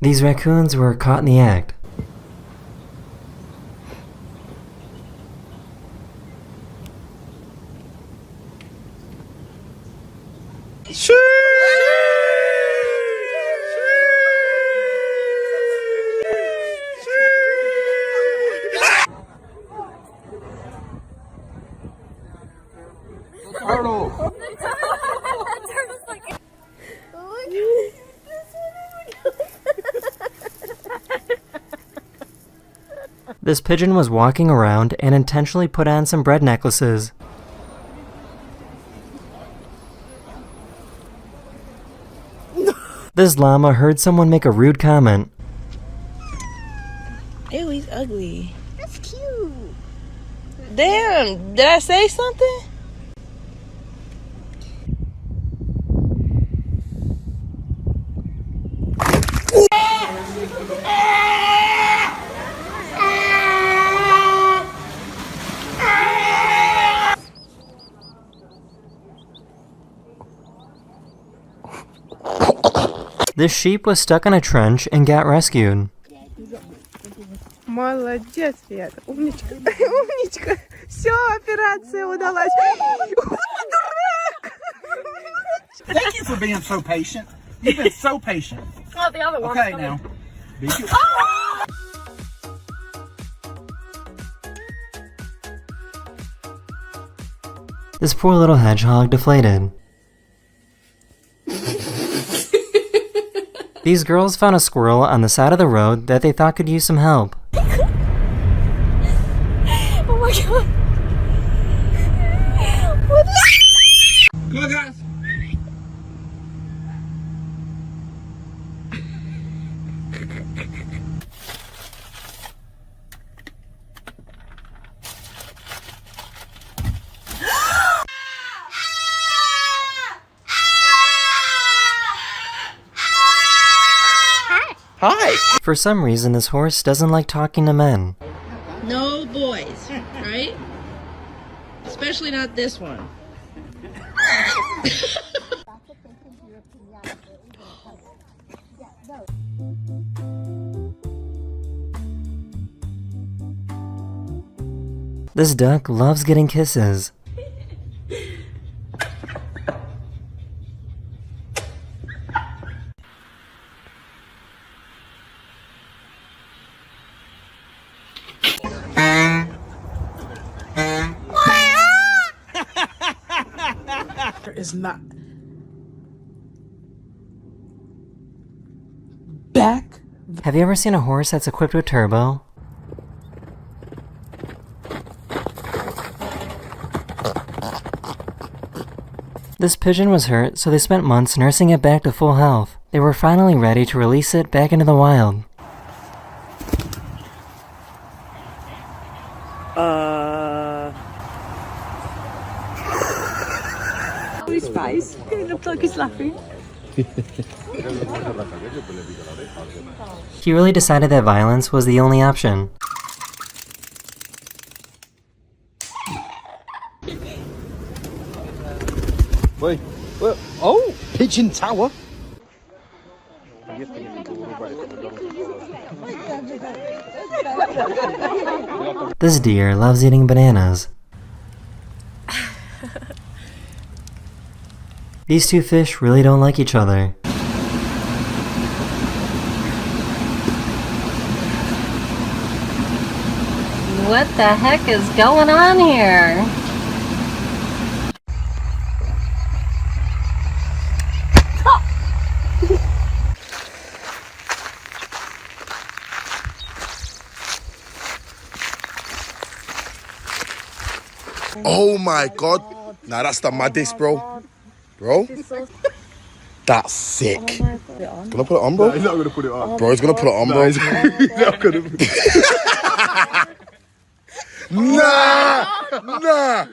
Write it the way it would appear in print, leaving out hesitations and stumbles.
These raccoons were caught in the act. Turtle. This pigeon was walking around and intentionally put on some bread necklaces. This llama heard someone make a rude comment. Ew, he's ugly. That's cute. Damn, did I say something? This sheep was stuck in a trench and got rescued. Молодец, Света. Умничка. Умничка. Все, операция удалась. Thank you for being so patient. You've been so patient. Oh, the other one. Okay, now. Be good. This poor little hedgehog deflated. These girls found a squirrel on the side of the road that they thought could use some help. Oh my god. What the? Come on, guys. Hi. For some reason, this horse doesn't like talking to men. No boys, right? Especially not this one. This duck loves getting kisses. Is not back. Have you ever seen a horse that's equipped with turbo? This pigeon was hurt, so they spent months nursing it back to full health. They were finally ready to release it back into the wild. His face. It looks like he's laughing. He really decided that violence was the only option. Wait. Oh, pigeon tower. This deer loves eating bananas. These two fish really don't like each other. What the heck is going on here? Oh my god. Nah, that's the maddest, bro. Bro? That's sick. Gonna put it on, bro? No, he's not gonna put it on. Bro, he's gonna put it on, bro. He's not gonna put it on. Nah!